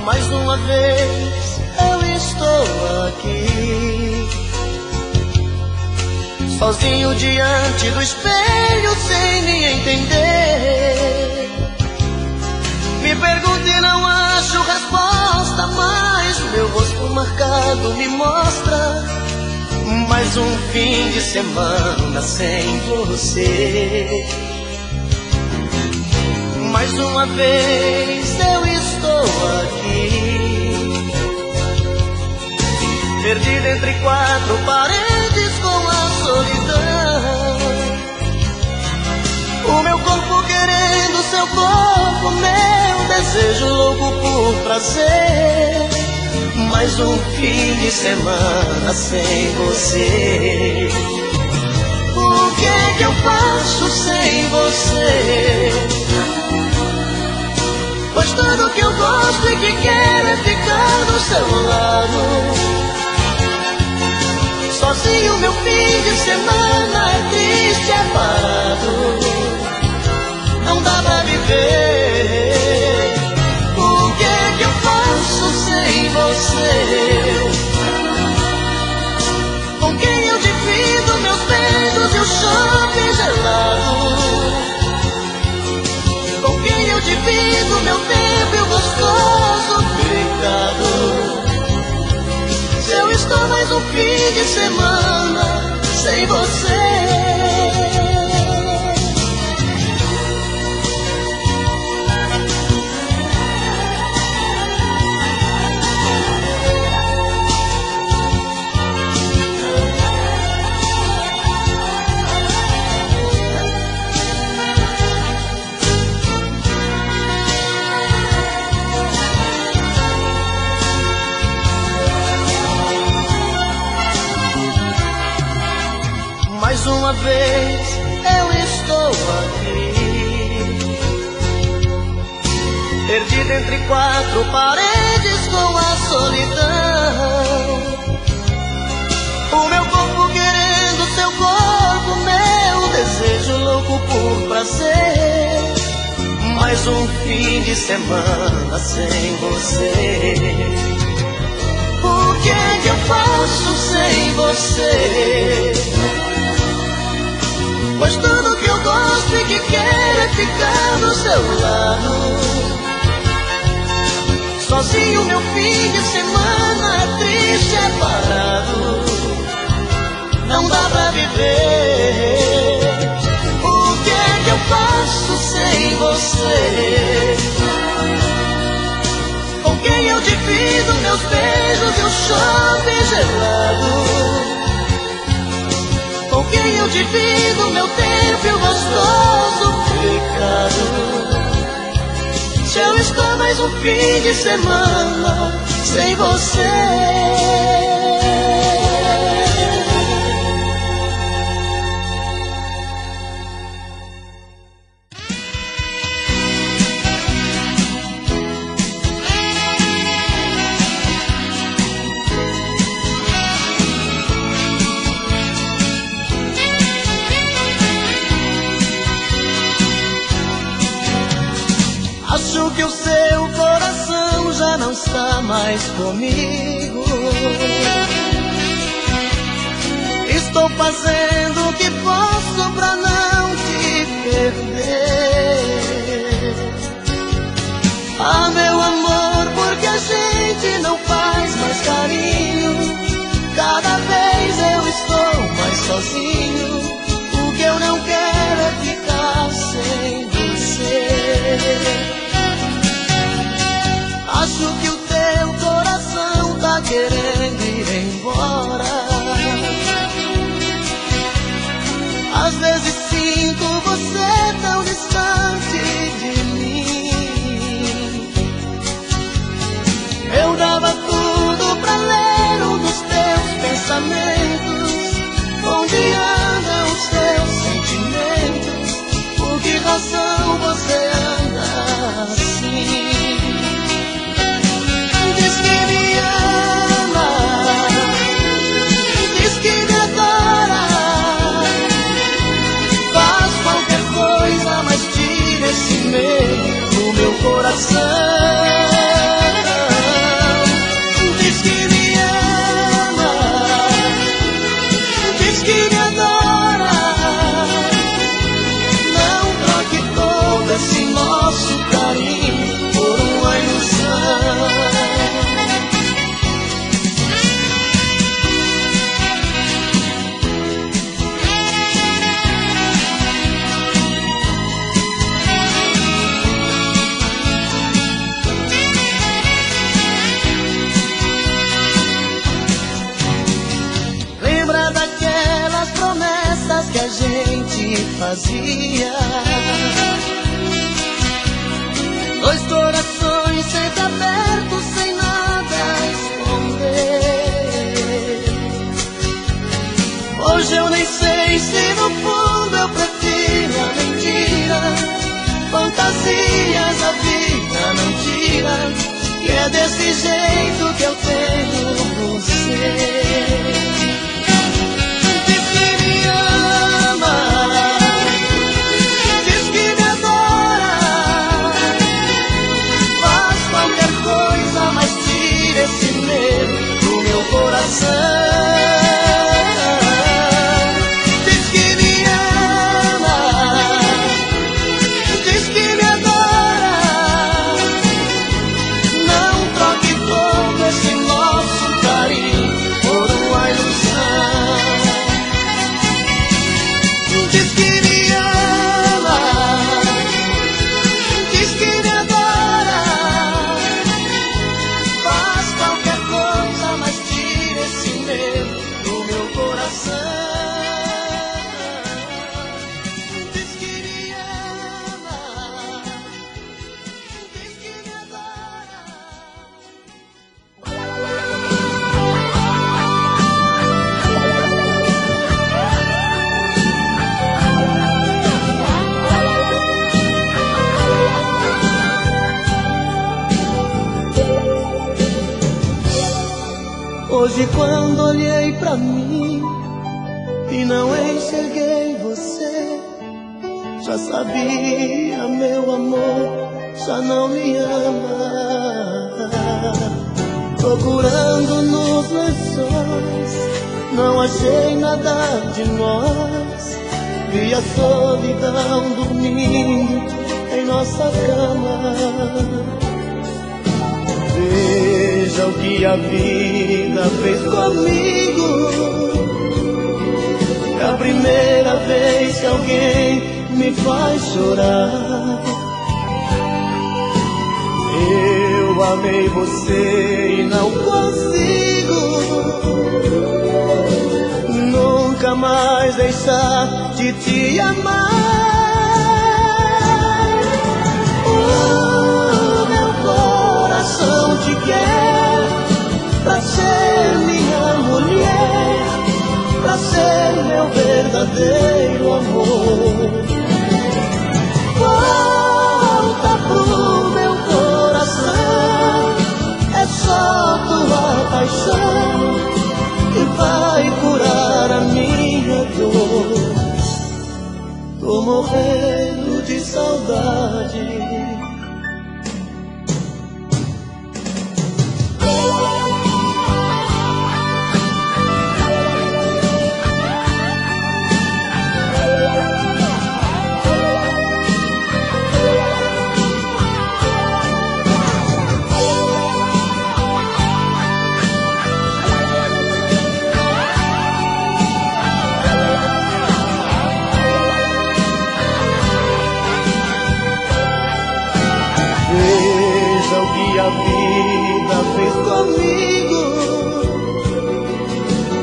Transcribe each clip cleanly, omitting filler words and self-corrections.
Mais uma vez eu estou aqui, sozinho diante do espelho, sem me entender. Me pergunto e não acho resposta, mas meu rosto marcado me mostra mais um fim de semana sem você. Mais uma vez eu estou aqui, perdido entre quatro paredes com a solidão. O meu corpo querendo seu corpo, meu desejo louco por prazer. Mais um fim de semana sem você. O que é que eu faço sem você? Pois tudo que eu gosto e que quero é ficar do seu lado. Sozinho meu fim de semana é triste, é parado. Não dá pra viver. O que é que eu faço sem você? Com quem eu divido meus beijos e o shopping gelado? Com quem eu divido meu tempo e o gostoso pecado? Se eu estou mais um fim de semana sem você. Mais uma vez eu estou aqui, perdido entre quatro paredes com a solidão. O meu corpo querendo seu corpo, meu desejo louco por prazer. Mais um fim de semana sem você. O que é que eu faço sem você? Pois tudo que eu gosto e que quero é ficar do seu lado. Sozinho meu fim de semana é triste, é parado. Não dá pra viver. O que é que eu faço sem você? Com quem eu divido meus beijos e o shopping gelado? Com quem eu divido meu tempo e o gostoso pecado? Se eu estou mais um fim de semana sem você. Acho que o seu coração já não está mais comigo. Estou fazendo o que posso pra não te perder. Ah, meu amor, porque a gente não faz mais carinho. Cada vez eu estou mais sozinho. O que eu não quero é ficar sem você. Acho que o teu coração tá querendo ir embora. Às vezes sinto você tão distante de mim. Eu dava tudo pra ler um dos teus pensamentos. Onde andam os teus sentimentos? Por que razão você anda assim? Diz que me ama, diz que me adora. Faz qualquer coisa, mas tira esse medo do meu coração. fazia. Dois corações sempre abertos, sem nada a esconder. Hoje eu nem sei se no fundo eu prefiro a mentira. Fantasias a vida não tira, que é desse jeito que eu tenho você. Diz que me ama, diz que me adora, faz qualquer coisa, mas tira esse medo do meu coração. Diz que me ama, diz que me adora, não troque todo esse nosso carinho por uma ilusão. Diz que me ama, diz que me adora, faz qualquer coisa, mas tira esse medo do meu coração. Diz que me ama, diz que me adora. Hoje quando olhei pra mim e não enxerguei você, já sabia, meu amor, já não me ama. Procurando nos lençóis, não achei nada de nós. Vi a solidão dormindo em nossa cama. Veja o que a vida fez comigo. É a primeira vez que alguém me faz chorar. Eu amei você e não consigo nunca mais deixar de te amar. Meu coração te quer pra ser minha mulher, pra ser meu verdadeiro amor. Volta pro meu coração, é só tua paixão que vai curar a minha dor. Tô morrendo de saudade. Veja o que a vida fez comigo.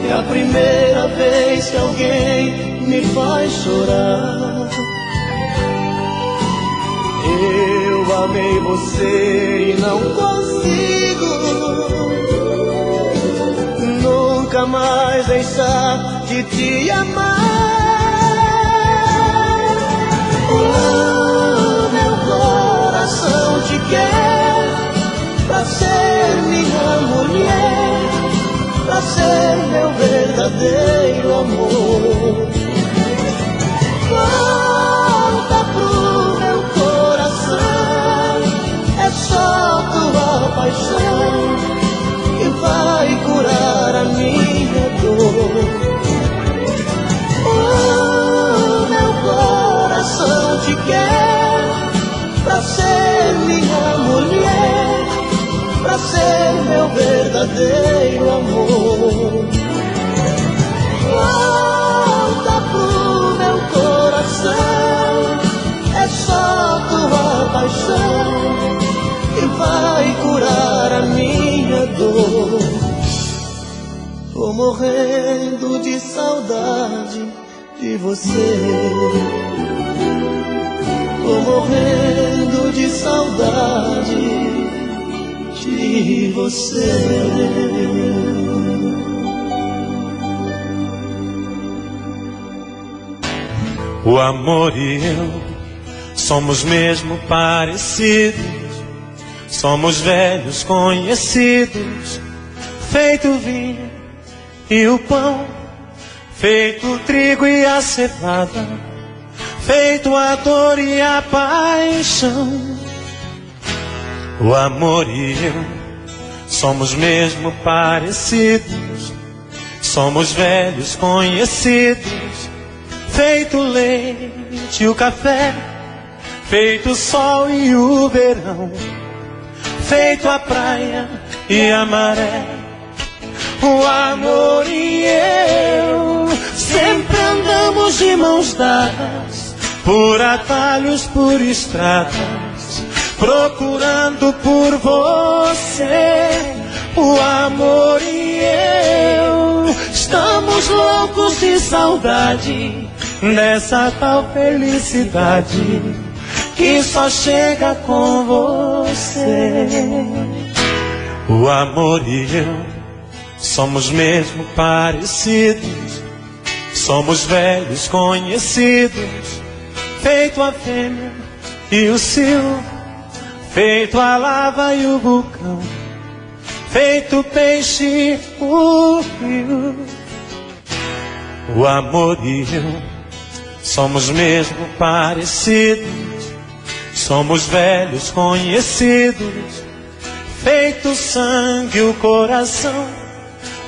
É a primeira vez que alguém me faz chorar. Eu amei você e não consigo nunca mais deixar de te amar. Meu coração te quer pra ser minha mulher, pra ser meu verdadeiro amor. Volta pro meu coração, é só tua paixão que vai curar a minha dor. Meu coração te quer pra ser minha mulher, pra ser meu verdadeiro amor. Volta pro meu coração, é só tua paixão que vai curar a minha dor. Tô morrendo de saudade de você. Tô morrendo de saudade de você. O amor e eu somos mesmo parecidos, somos velhos conhecidos, feito o vinho e o pão, feito o trigo e a cevada, feito a dor e a paixão. O amor e eu somos mesmo parecidos, somos velhos conhecidos, feito o leite e o café, feito o sol e o verão, feito a praia e a maré. O amor e eu sempre andamos de mãos dadas, por atalhos, por estradas, procurando por você. O amor e eu estamos loucos de saudade dessa tal felicidade que só chega com você. O amor e eu somos mesmo parecidos, somos velhos conhecidos, feito a fêmea e o cio, feito a lava e o vulcão, feito o peixe e o rio. O amor e eu somos mesmo parecidos, somos velhos conhecidos, feito o sangue e o coração,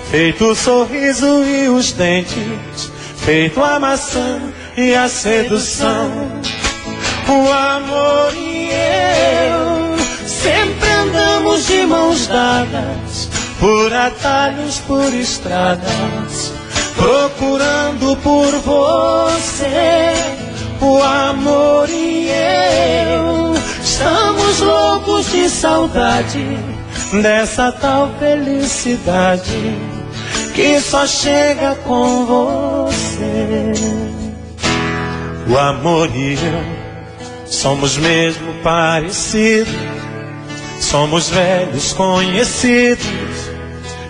feito o sorriso e os dentes, feito a maçã e a sedução. O amor e eu sempre andamos de mãos dadas, por atalhos, por estradas, procurando por você. O amor e eu estamos loucos de saudade dessa tal felicidade que só chega com você. O amor e eu somos mesmo parecidos, somos velhos conhecidos,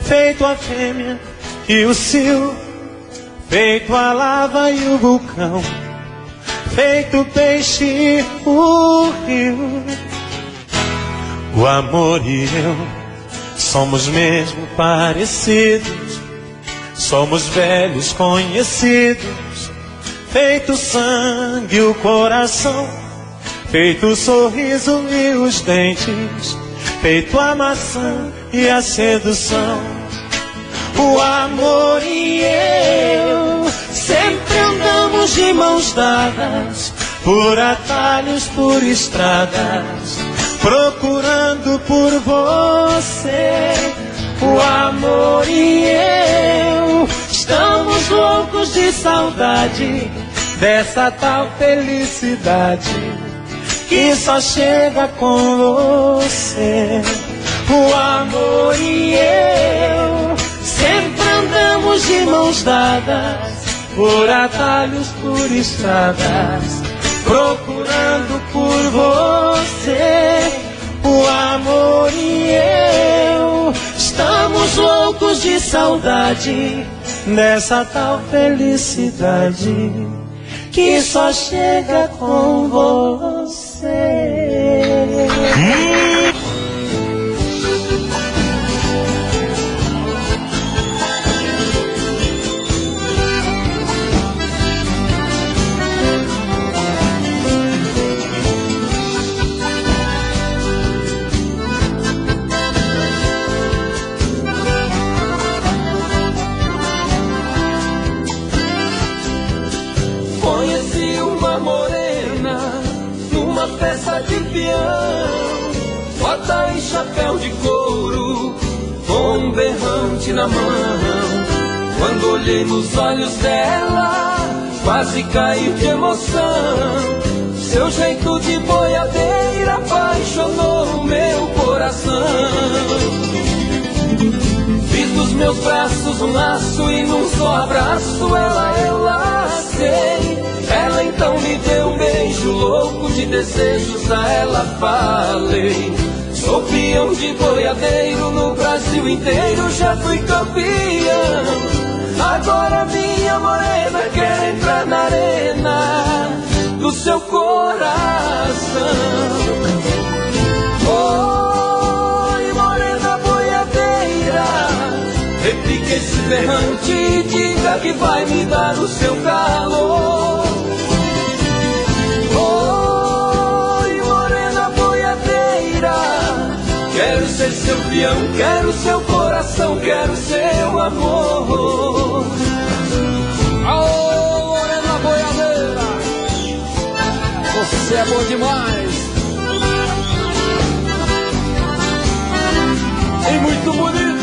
feito a fêmea e o cio, feito a lava e o vulcão, feito o peixe e o rio. O amor e eu somos mesmo parecidos, somos velhos conhecidos, feito o sangue e o coração, feito o sorriso e os dentes, feito a maçã e a sedução. O amor e eu sempre andamos de mãos dadas, por atalhos, por estradas, procurando por você. O amor e eu estamos loucos de saudade dessa tal felicidade que só chega com você. O amor e eu sempre andamos de mãos dadas, por atalhos, por estradas, procurando por você. O amor e eu estamos loucos de saudade dessa tal felicidade que só chega com você. Conheci uma morena numa festa de peão, bota e chapéu de couro, com um berrante na mão. Quando olhei nos olhos dela, quase caí de emoção. Seu jeito de boiadeira apaixonou o meu coração. Fiz dos meus braços um laço e num só abraço ela eu lacei. Ela então me deu um beijo louco de desejos, a ela falei. Sou peão de boiadeiro no Brasil inteiro, já fui campeão. Agora minha morena quer entrar na arena do seu coração. Oi, morena boiadeira, repique esse berrante e diga que vai me dar o seu calor. Oi, morena boiadeira, quero ser seu peão, quero seu coração, quero seu amor. Aô, morena boiadeira, você é bom demais e muito bonita.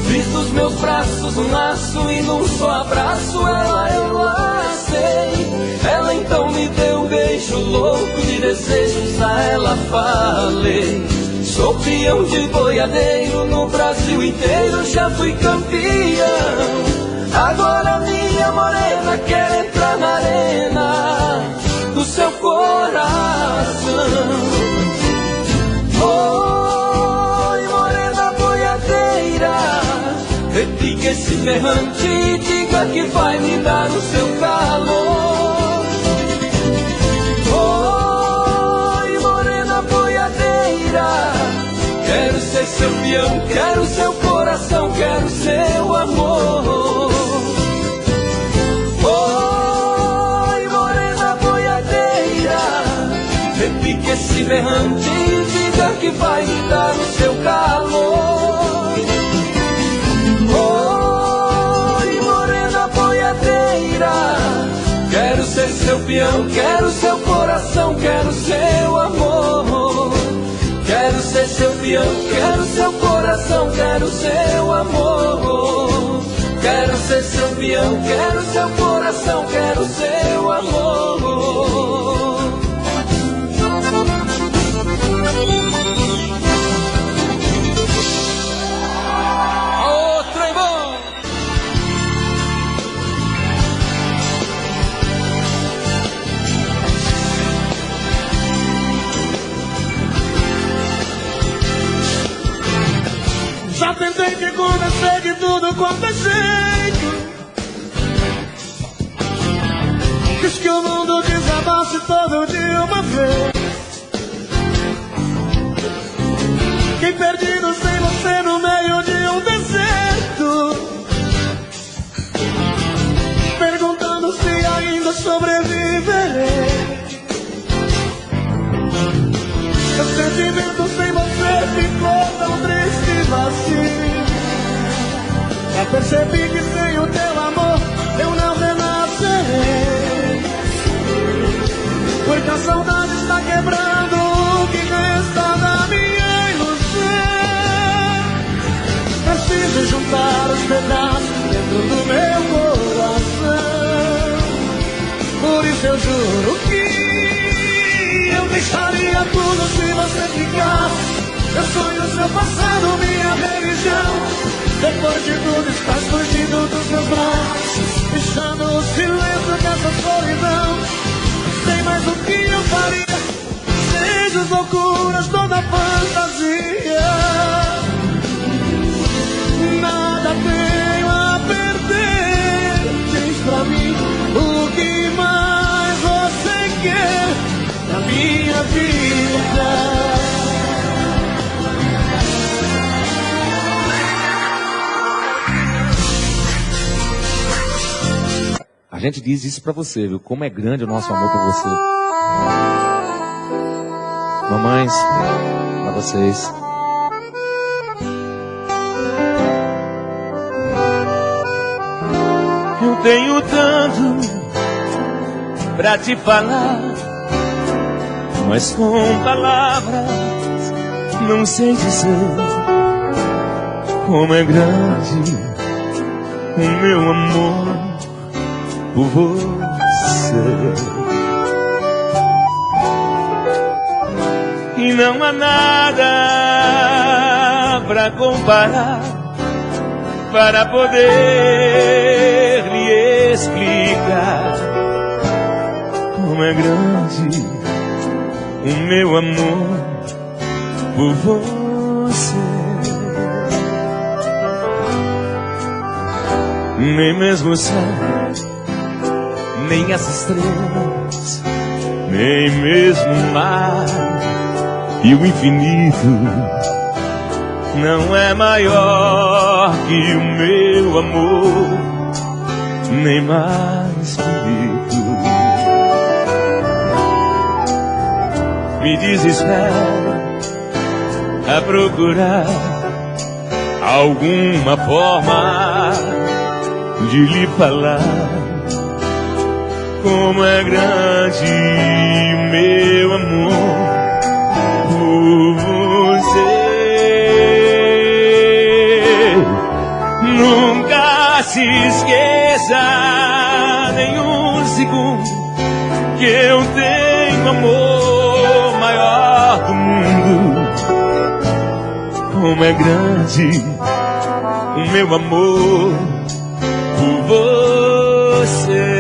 Fiz dos meus braços um laço e num só abraço ela eu lacei. Ela então me deu um beijo louco de desejos, a ela falei. Sou peão de boiadeiro no Brasil inteiro, já fui campeão. Agora minha morena quer entrar na arena do seu coração. Oi, morena boiadeira, repique esse berrante e diga que vai me dar o seu calor. Oi, morena boiadeira, quero ser seu peão, quero seu coração, quero seu amor. Oi, morena boiadeira, repique esse berrante e diga que vai me dar o seu calor. Oi, morena boiadeira, quero ser seu peão, quero seu coração, quero seu amor. Quero ser seu peão, quero seu coração, quero seu amor. Quero ser seu peão, quero seu coração, quero seu amor. Aô, trem bom! Já tentei te convencer de tudo quanto é jeito. Diz que o mundo desabasse todo de uma vez. Fiquei perdido sem você no meio de um deserto, perguntando se ainda sobreviverei. Meu sentimento sem você ficou tão triste e vazio. Já percebi que sem o teu amor eu não renascerei, porque a saudade está quebrando o que resta da minha ilusão. Preciso juntar os pedaços dentro do meu coração. Por isso eu juro que eu deixaria tudo se você ficasse. Meu sonho, seu passado, minha religião. Depois de tudo estás fugindo dos meus braços, deixando o silêncio dessa solidão. Sei mais o que eu faria, desejos, loucuras, toda fantasia. Nada tenho a perder. Diz pra mim o que mais você quer da minha vida. A gente diz isso pra você, viu? Como é grande o nosso amor por você. Mamães, pra vocês. Eu tenho tanto pra te falar, mas com palavras não sei dizer como é grande o meu amor por você. E não há nada pra comparar, para poder lhe explicar como é grande o meu amor por você. Nem mesmo o céu, nem as estrelas, nem mesmo o mar e o infinito não é maior que o meu amor, nem mais bonito. Me desespero a procurar alguma forma de lhe falar como é grande o meu amor por você. Nunca se esqueça nenhum segundo que eu tenho amor maior do mundo. Como é grande o meu amor por você.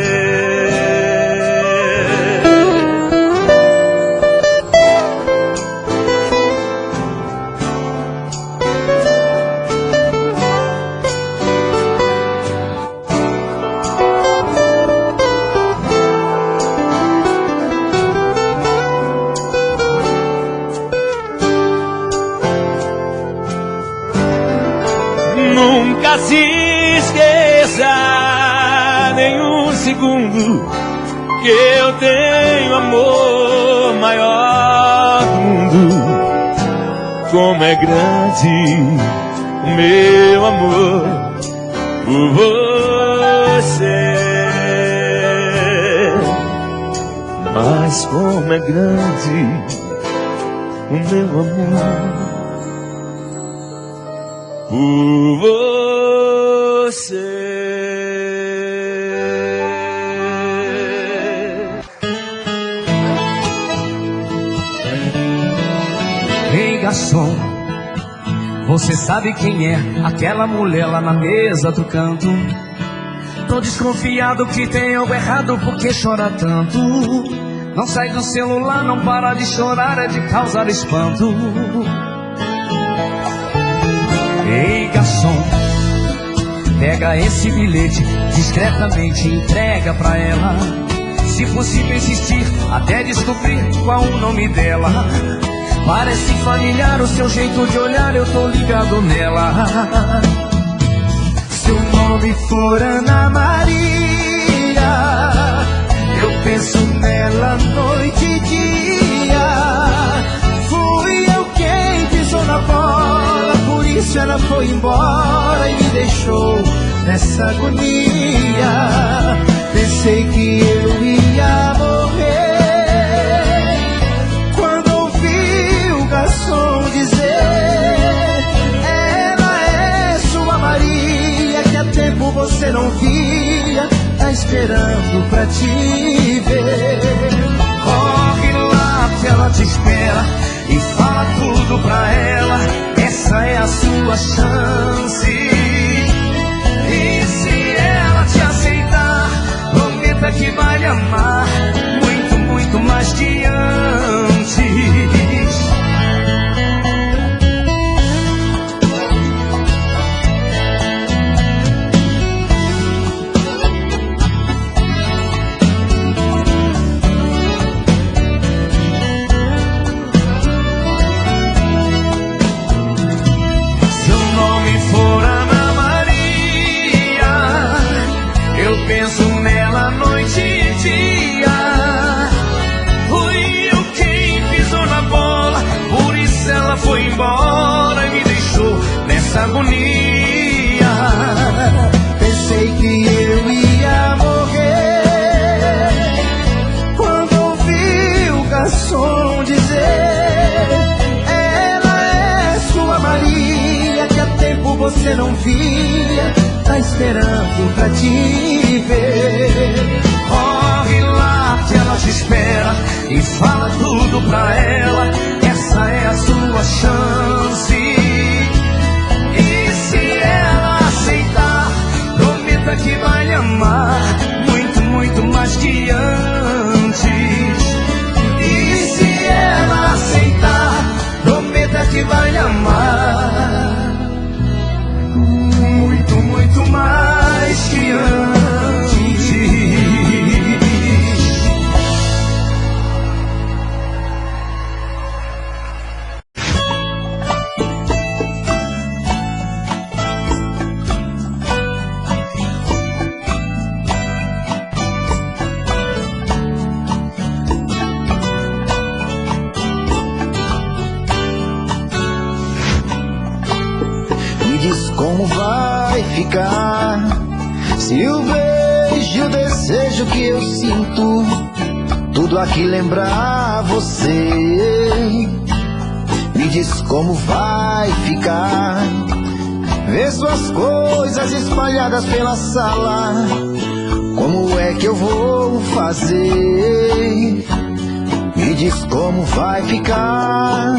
Nunca se esqueça nenhum segundo que eu tenho amor maior do mundo. Como é grande o meu amor por você. Mas como é grande o meu amor por você. Ei, garçom, você sabe quem é aquela mulher lá na mesa do canto? Tô desconfiado que tem algo errado, porque chora tanto. Não sai do celular, não para de chorar, é de causar espanto. Ei, garçom, pega esse bilhete, discretamente entrega pra ela. Se possível insistir, até descobrir qual o nome dela. Parece familiar o seu jeito de olhar, eu tô ligado nela. Se o nome for Ana Maria, eu penso nela noite e dia. Fui eu quem pisou na bola, por isso ela foi embora e me deixou nessa agonia. Pensei que eu ia morrer quando ouvi o garçom dizer: ela é sua Maria, que há tempo você não via, tá esperando pra te ver. Corre lá que ela te espera e fala tudo pra ela, essa é a sua chance. E se ela te aceitar, prometa que vai lhe amar muito, muito mais que antes. Penso nela noite e dia. Fui eu quem pisou na bola, por isso ela foi embora e me deixou nessa agonia. Pensei que eu ia morrer quando ouvi o garçom dizer: ela é sua Maria, que há tempo você não via, tá esperando pra te ver. pra ela, essa é a sua chance. E se ela aceitar, prometa que vai lhe amar muito, muito mais que antes. E se ela aceitar, prometa que vai lhe amar muito, muito mais que antes. Como vai ficar se o beijo e o desejo que eu sinto tudo aqui lembrar você? Me diz como vai ficar ver suas coisas espalhadas pela sala. Como é que eu vou fazer? Me diz como vai ficar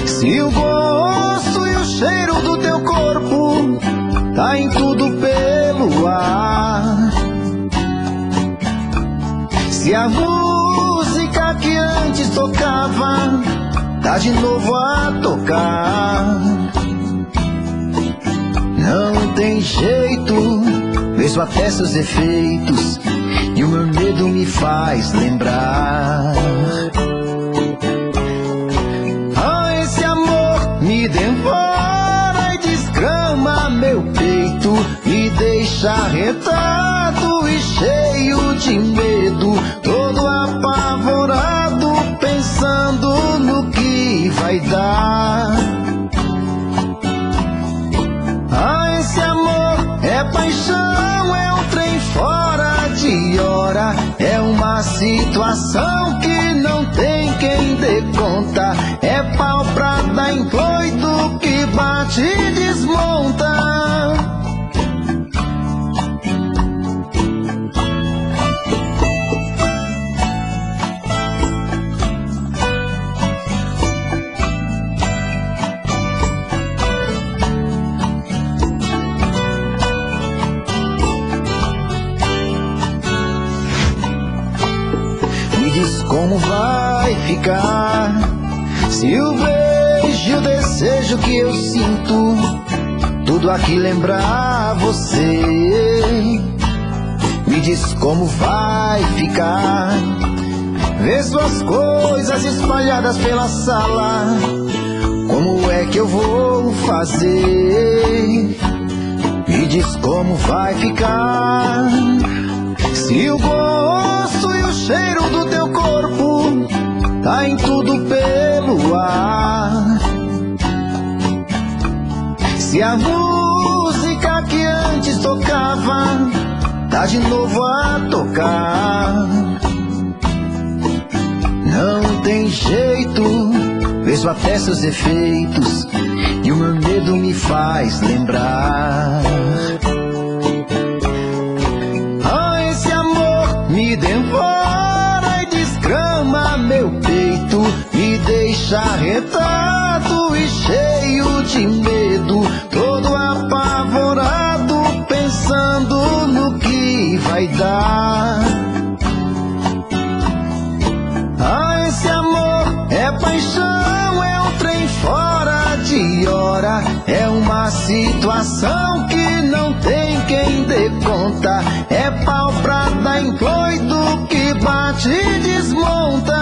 se o gosto e o cheiro do teu corpo tá em tudo pelo ar. Se a música que antes tocava tá de novo a tocar. Não tem jeito, vejo até seus efeitos e o meu medo me faz lembrar. Me devora e desgrama meu peito, me deixa arretado e cheio de medo, todo apavorado, pensando no que vai dar. Ah, esse amor é paixão, é um trem fora de hora, é uma situação que não tem quem dê conta, é pau pra dar em coito que bate e desmonta. Me diz como vai ficar se o beijo e o desejo que eu sinto tudo aqui lembrar você? Me diz como vai ficar ver suas coisas espalhadas pela sala. Como é que eu vou fazer? Me diz como vai ficar se o gosto e o cheiro do teu corpo tá em tudo pelo ar. Se a música que antes tocava tá de novo a tocar. Não tem jeito, vejo até seus efeitos e o meu medo me faz lembrar. Ah, esse amor me devora e desgrama meu peito, me deixa arretado e cheio de medo, todo apavorado, pensando no que vai dar. Ah, esse amor é paixão, é um trem fora de hora, é uma situação que não tem quem dê conta, é pau pra dar em coito que bate e desmonta.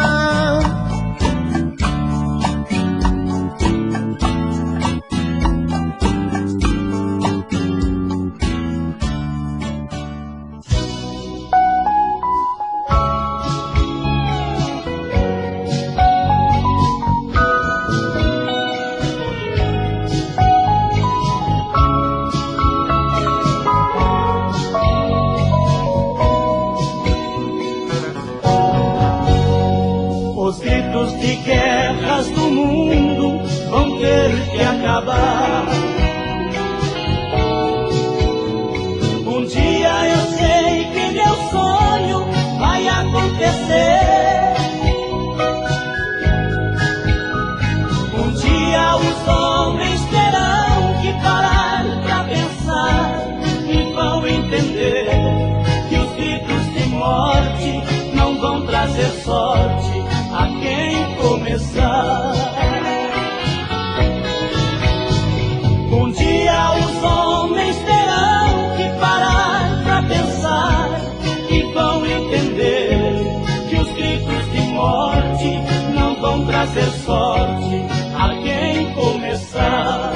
trazer sorte a quem começar.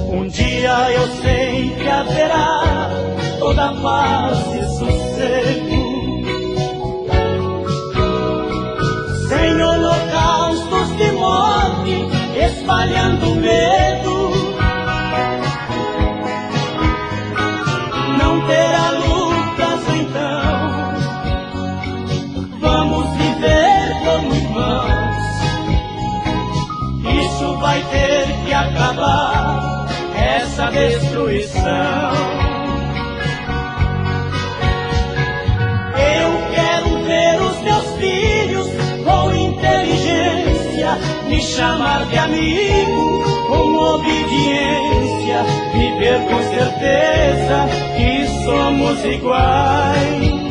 Um dia eu sei que haverá toda paz e sossego, sem holocaustos de morte espalhando medo. Não terá lutas então, vamos viver como irmãos. Isso vai ter que acabar, essa destruição. Eu quero ver os meus filhos com inteligência me chamar de amigo, com obediência, viver com certeza que somos iguais.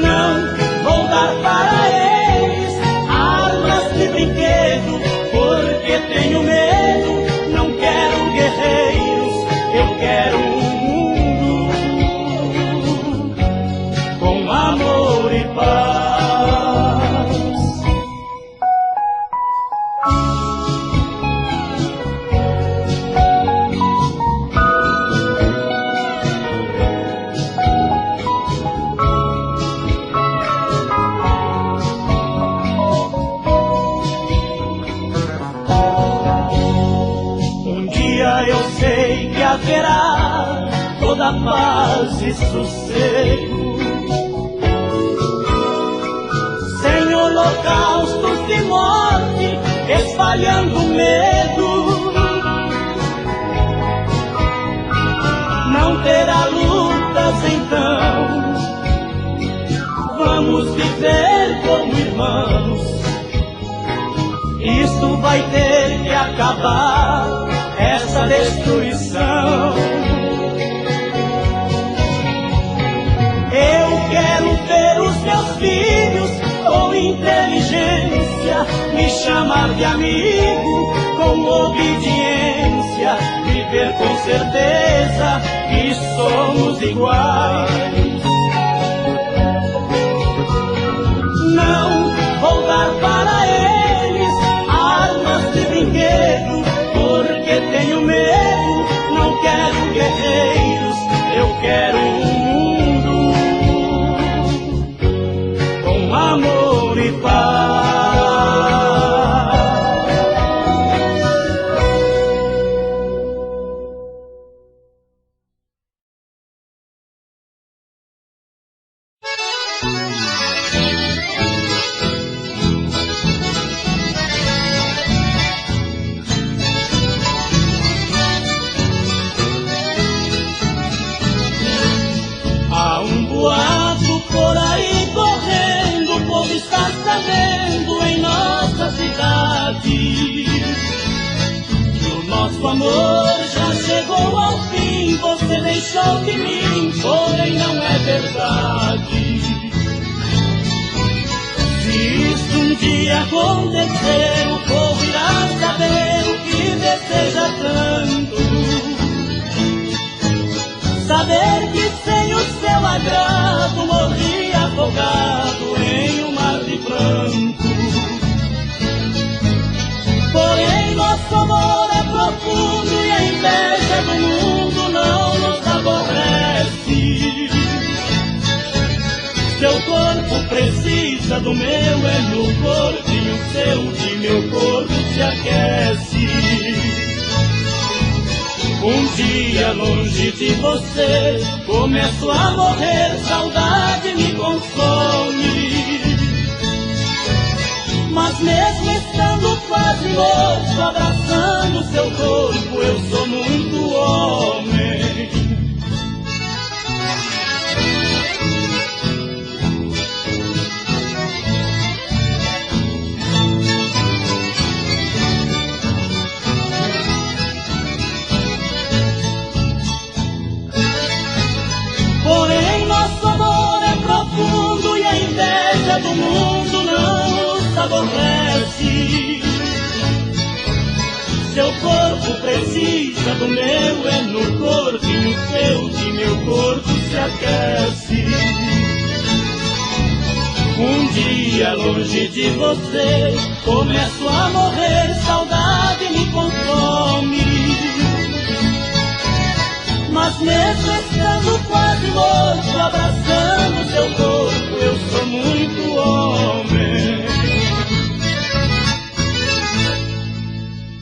Não vou dar para eles armas de brinquedo, porque tenho medo. Não quero guerreiros, eu quero um mundo com amor e paz. Haverá toda paz e sossego, sem holocaustos de morte espalhando medo. Não terá lutas então, vamos viver como irmãos. Isto vai ter que acabar, essa destruição. Eu quero ver os meus filhos com inteligência me chamar de amigo, com obediência, viver com certeza que somos iguais. Não vou dar para eles armas de brinquedo, porque tenho medo. Não quero guerreiros, eu quero um mundo com amor e paz. Nosso amor já chegou ao fim, você deixou de mim, porém não é verdade. Se isso um dia acontecer, o povo irá saber o que deseja tanto. Saber que sem o seu agrado morri afogado em um mar de pranto. Porém nosso amor é profundo e a inveja do mundo não nos aborrece. Seu corpo precisa do meu, é meu corpo e o seu de meu corpo se aquece. Um dia longe de você começo a morrer, saudade me consome. Mas mesmo estando quase morto, abraçando seu corpo, eu sou muito homem. Porém nosso amor é profundo e a inveja do mundo não nos aborrece. Seu corpo precisa do meu, é no corpo e no seu que meu corpo se aquece. Um dia longe de você, começo a morrer, saudade me consome. Mas mesmo estando quase morto, abracei